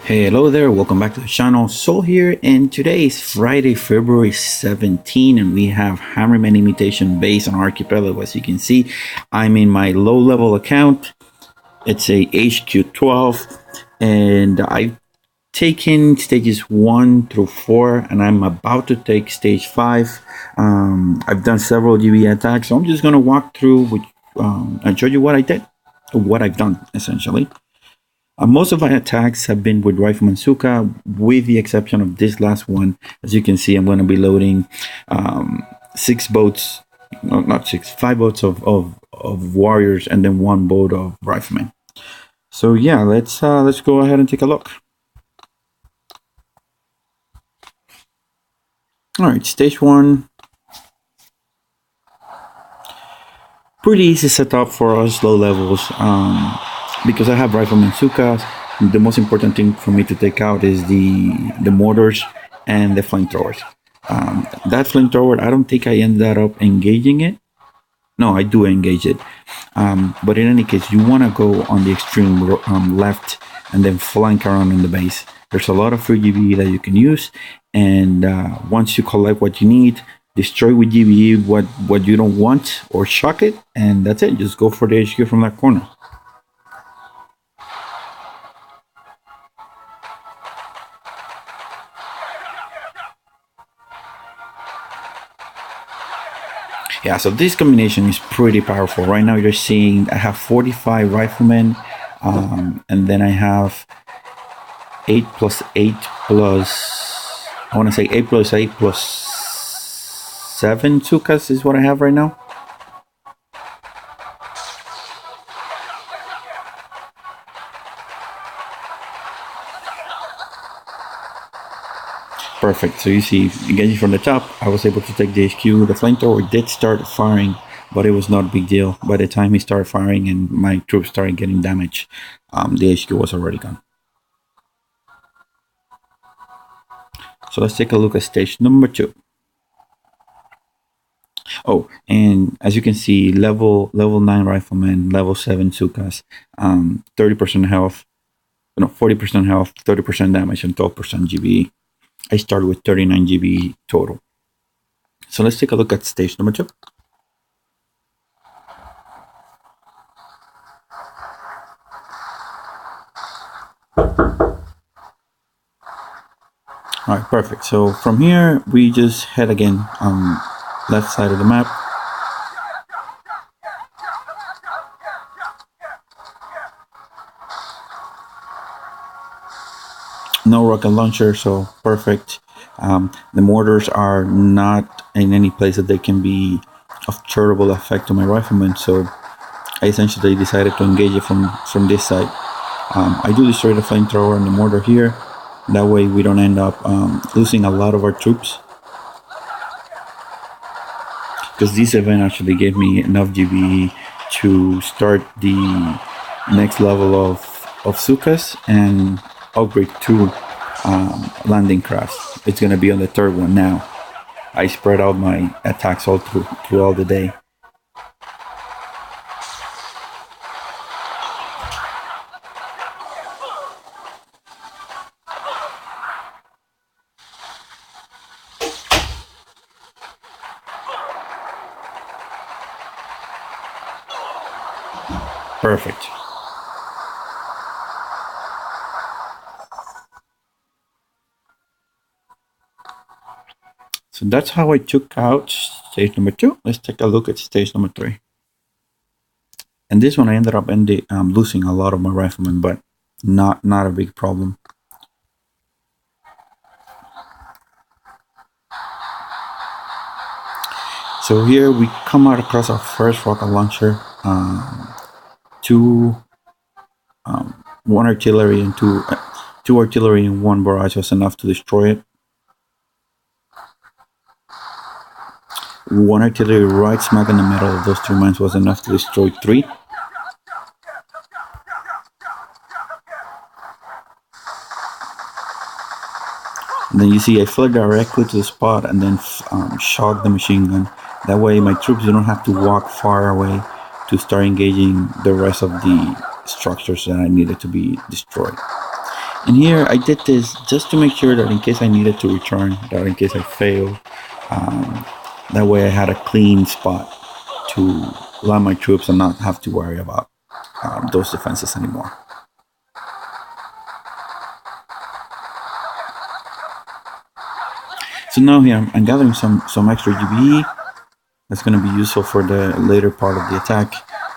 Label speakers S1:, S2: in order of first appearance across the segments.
S1: Hello there, welcome back to the channel. Sol here, and today is Friday, February 17, and we have Hammerman Imitation Base on Archipelago. As you can see, I'm in my low-level account. It's a HQ12, and I've taken stages 1 through 4, and I'm about to take stage 5. I've done several GB attacks, so I'm just going to walk through and show you what I did, what I've done, essentially. Most of my attacks have been with Rifleman Suka, with the exception of this last one. As you can see, I'm going to be loading 6 boats, no, not 6, 5 boats of warriors, and then 1 boat of riflemen. So yeah, let's go ahead and take a look. All right, stage 1. Pretty easy setup for us low levels. Because I have Rifleman Suka, the most important thing for me to take out is the mortars and the flamethrowers. That flamethrower, I don't think I ended up engaging it. No, I do engage it. But in any case, you want to go on the extreme left and then flank around in the base. There's a lot of free GBE that you can use, and once you collect what you need, destroy with GBE what you don't want, or shock it, and that's it. Just go for the HQ from that corner. Yeah, so this combination is pretty powerful. Right now you're seeing I have 45 riflemen, and then I have 8 plus 8 plus, I want to say 8 plus 8 plus 7 Sukas is what I have right now. Perfect. So you see, engaging from the top, I was able to take the HQ. The flamethrower did start firing, but it was not a big deal. By the time he started firing and my troops started getting damaged, the HQ was already gone. So let's take a look at stage number 2. Oh, and as you can see, level 9 riflemen, level 7 Sukas, 30% health, 40% health, 30% damage, and 12% GBE. I started with 39 GB total. So let's take a look at stage number 2. Alright, perfect. So from here, we just head again on left side of the map. No rocket launcher, so perfect. The mortars are not in any place that they can be of terrible effect to my riflemen, so I essentially decided to engage it from this side. I do destroy the flamethrower and the mortar here. That way we don't end up losing a lot of our troops. Because this event actually gave me enough GBE to start the next level of Sukas and upgrade to landing crafts. It's going to be on the 3rd one now. I spread out my attacks all throughout the day. Perfect. So that's how I took out stage number 2. Let's take a look at stage number 3. And this one I ended up losing a lot of my riflemen, but not a big problem. So here we come out across our first rocket launcher, 1 artillery and 2 artillery and 1 barrage was enough to destroy it. 1 artillery right smack in the middle of those 2 mines was enough to destroy 3. And then you see I flew directly to the spot and then shot the machine gun. That way my troops don't have to walk far away to start engaging the rest of the structures that I needed to be destroyed. And here I did this just to make sure that in case I needed to return, that in case I failed, um, that way I had a clean spot to land my troops and not have to worry about those defenses anymore. So now here I'm gathering some extra GBE. That's going to be useful for the later part of the attack,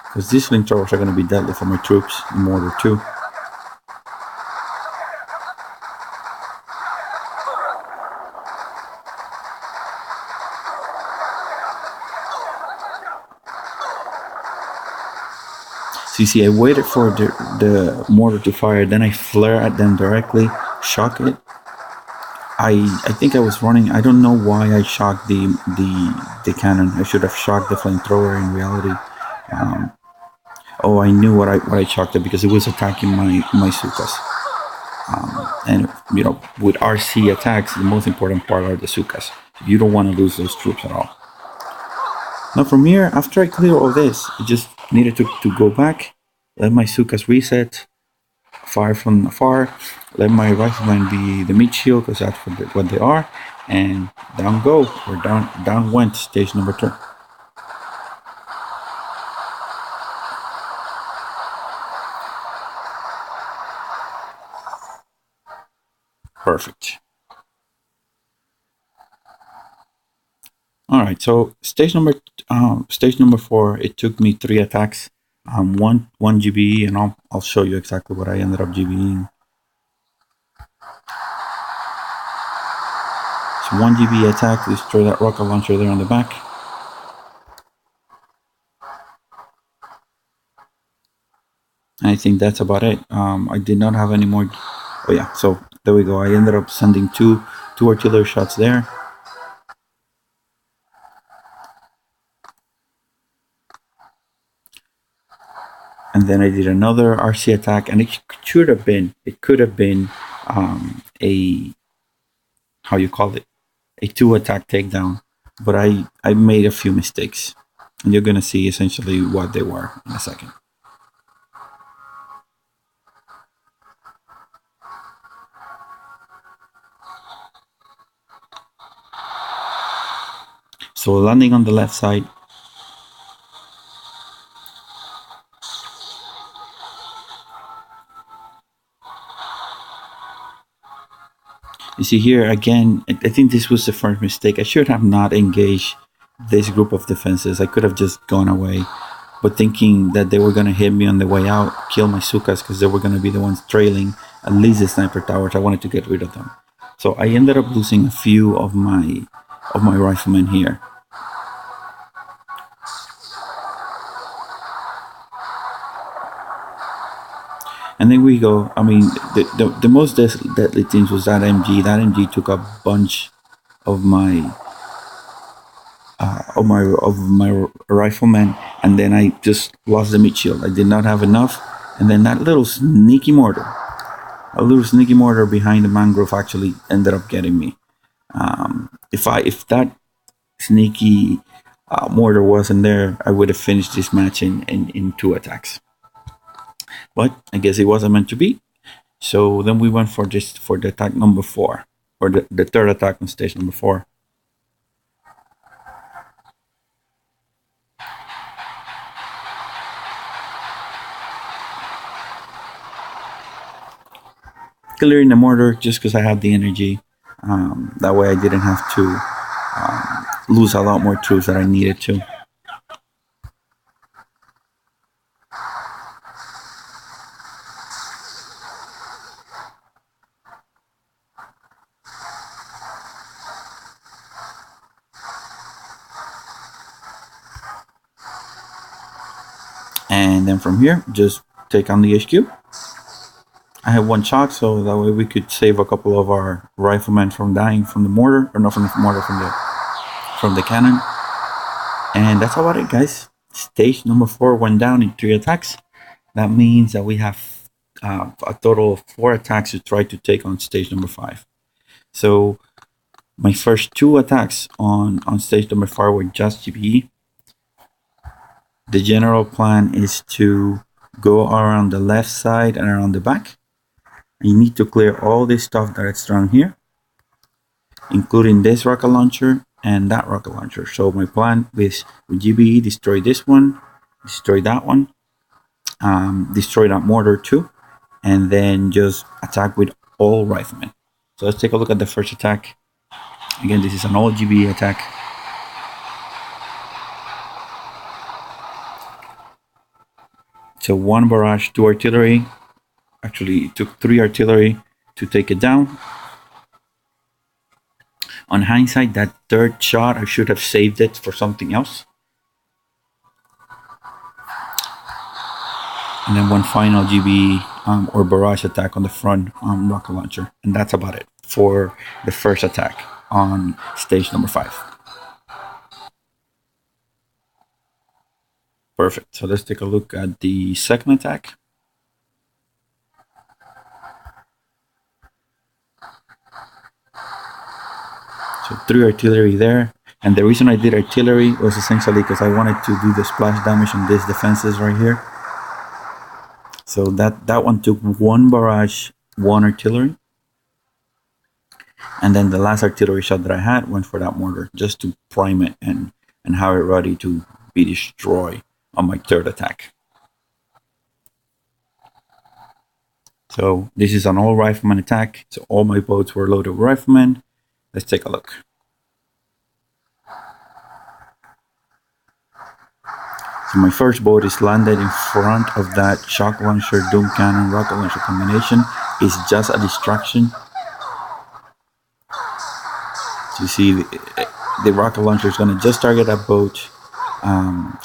S1: because these flamethrowers are going to be deadly for my troops in mortar too. So you see, I waited for the mortar to fire, then I flare at them directly, shock it. I think I was running. I don't know why I shocked the cannon. I should have shocked the flamethrower in reality. Oh, I knew what I shocked it, because it was attacking my Sukas. And you know, with RC attacks, the most important part are the Sukas. You don't want to lose those troops at all. Now from here, after I clear all this, I just needed to go back, let my Sukas reset, fire from afar, let my riflemen be the meat shield, because that's what they are, and down go, or down went stage number 2. Perfect. All right, so stage number 4. It took me 3 attacks, one GBE, and I'll show you exactly what I ended up GBEing. So 1 GBE attack, destroy that rocket launcher there on the back. And I think that's about it. I did not have any more. Oh yeah, so there we go. I ended up sending two artillery shots there. And then I did another RC attack, and it could have been a, how you call it, a 2 attack takedown, but I made a few mistakes, and you're gonna see essentially what they were in a second. So landing on the left side, you see here again, I think this was the first mistake. I should have not engaged this group of defenses. I could have just gone away, but thinking that they were going to hit me on the way out, kill my Sukas, because they were going to be the ones trailing at least the sniper towers. I wanted to get rid of them. So I ended up losing a few of my riflemen here. And then we go. I mean, the most deadly things was that MG. That MG took a bunch of my riflemen, and then I just lost the meat shield. I did not have enough, and then that little sneaky mortar, behind the mangrove actually ended up getting me. If that sneaky mortar wasn't there, I would have finished this match in 2 attacks. But I guess it wasn't meant to be. So then we went for the attack number 4, or the third attack on stage number 4. Clearing the mortar just because I had the energy. That way I didn't have to lose a lot more troops that I needed to. And then from here, just take on the HQ. I have 1 shock, so that way we could save a couple of our riflemen from dying from the mortar, or not from the mortar, from the cannon. And that's about it, guys. Stage number 4 went down in 3 attacks. That means that we have a total of 4 attacks to try to take on stage number 5. So my first 2 attacks on stage number 4 were just GBE. The general plan is to go around the left side and around the back, You need to clear all this stuff that's down here, including this rocket launcher and that rocket launcher. So my plan is with GBE, destroy this one, destroy that one, destroy that mortar too, and then just attack with all riflemen. So let's take a look at the first attack. Again, this is an all GBE attack. So 1 barrage, 2 artillery. Actually, it took 3 artillery to take it down. On hindsight, that third shot, I should have saved it for something else. And then 1 final GBE or barrage attack on the front rocket launcher. And that's about it for the first attack on stage number 5. Perfect. So let's take a look at the second attack. So 3 artillery there. And the reason I did artillery was essentially because I wanted to do the splash damage on these defenses right here. So that one took 1 barrage, 1 artillery. And then the last artillery shot that I had went for that mortar, just to prime it and have it ready to be destroyed on my third attack. So this is an all rifleman attack. So all my boats were loaded with riflemen. Let's take a look. So my first boat is landed in front of that shock launcher, doom cannon, rocket launcher combination. It's just a distraction. So you see the rocket launcher is going to just target that boat.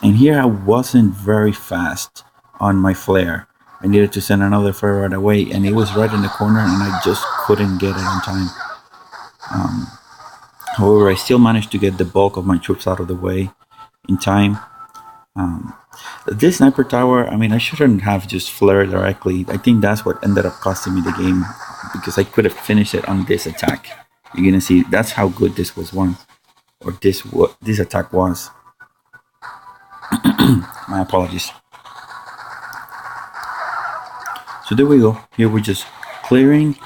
S1: And here I wasn't very fast on my flare. I needed to send another flare right away, and it was right in the corner, and I just couldn't get it on time. However, I still managed to get the bulk of my troops out of the way in time. This sniper tower, I mean, I shouldn't have just flared directly. I think that's what ended up costing me the game, because I could have finished it on this attack. You're gonna see that's how good this was won, or this attack was. My apologies. So there we go. Here we're just clearing,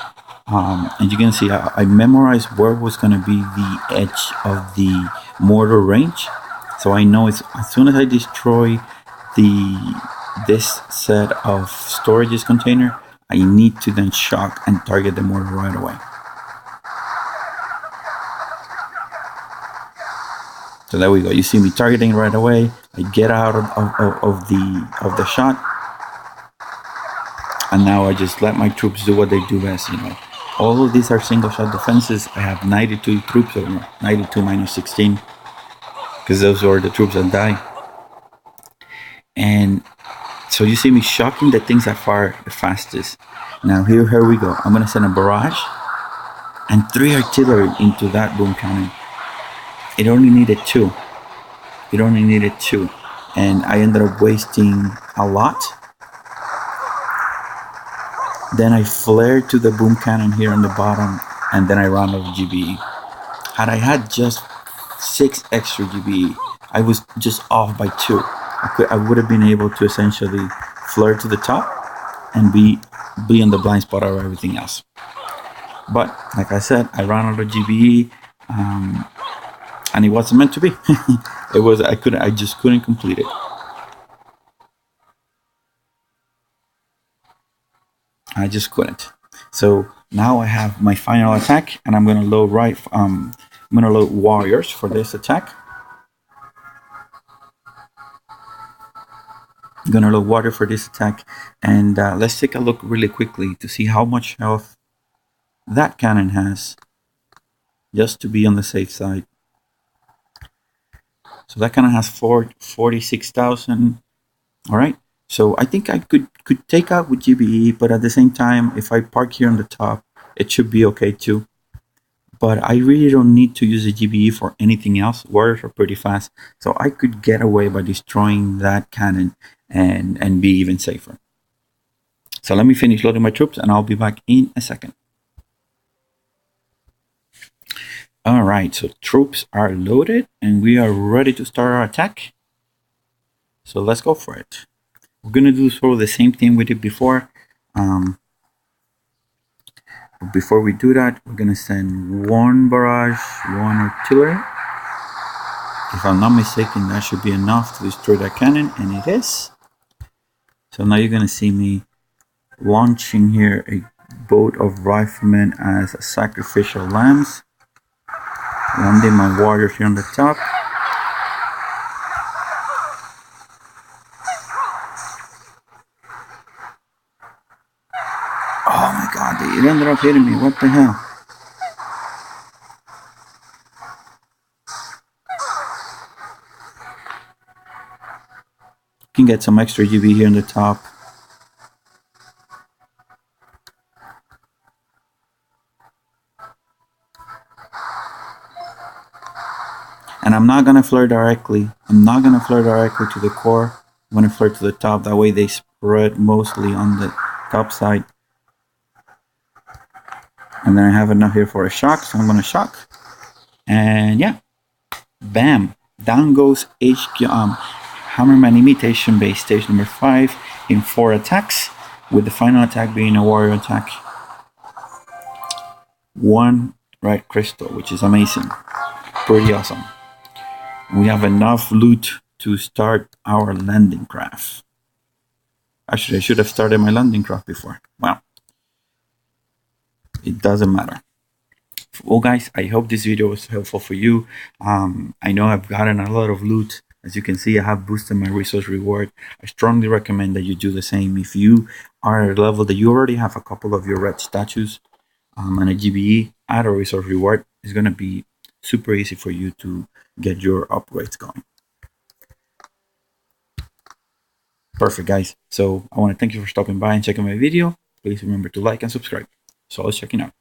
S1: and you can see I memorized where was going to be the edge of the mortar range. So I know it's as soon as I destroy this set of storages container, I need to then shock and target the mortar right away. So there we go. You see me targeting right away. I get out of the shot, and now I just let my troops do what they do best. You know, all of these are single shot defenses. I have 92 troops, or 92 minus 16, because those are the troops that die. And so you see me shocking the things that fire the fastest. Now here we go. I'm gonna send a barrage and 3 artillery into that boom cannon. It only needed 2. It only needed 2. And I ended up wasting a lot. Then I flared to the boom cannon here on the bottom, and then I ran out of GBE. Had I had just 6 extra GBE, I was just off by 2. I would have been able to essentially flare to the top and be in the blind spot of everything else. But like I said, I ran out of GBE. And it wasn't meant to be. I just couldn't complete it. I just couldn't. So now I have my final attack, and I'm gonna load warriors for this attack. I'm gonna load warrior for this attack, and let's take a look really quickly to see how much health that cannon has, just to be on the safe side. So that kind of has 46,000. All right. So I think I could take out with GBE, but at the same time, if I park here on the top, it should be okay too. But I really don't need to use the GBE for anything else. Warriors are pretty fast, so I could get away by destroying that cannon and be even safer. So let me finish loading my troops, and I'll be back in a second. All right, so troops are loaded, and we are ready to start our attack. So let's go for it. We're gonna do sort of the same thing we did before. But before we do that, we're gonna send one barrage, one artillery. If I'm not mistaken, that should be enough to destroy that cannon, and it is. So now you're gonna see me launching here a boat of riflemen as sacrificial lambs. Landing my warrior here on the top. Oh my god, it ended up hitting me. What the hell? You can get some extra GB here on the top. And I'm not gonna flare directly. I'm not gonna flare directly to the core. I'm gonna flare to the top. That way they spread mostly on the top side. And then I have enough here for a shock, so I'm gonna shock. And yeah, bam! Down goes Hammerman Imitation Base stage number 5 in 4 attacks, with the final attack being a warrior attack. 1 red crystal, which is amazing. Pretty awesome. We have enough loot to start our landing craft. Actually, I should have started my landing craft before. Well, it doesn't matter. Well, guys, I hope this video was helpful for you. I know I've gotten a lot of loot. As you can see, I have boosted my resource reward. I strongly recommend that you do the same. If you are at a level that you already have a couple of your red statues and a GBE, add a resource reward. It's going to be super easy for you to get your upgrades going. Perfect, guys. So I want to thank you for stopping by and checking my video. Please remember to like and subscribe. So let's check it out.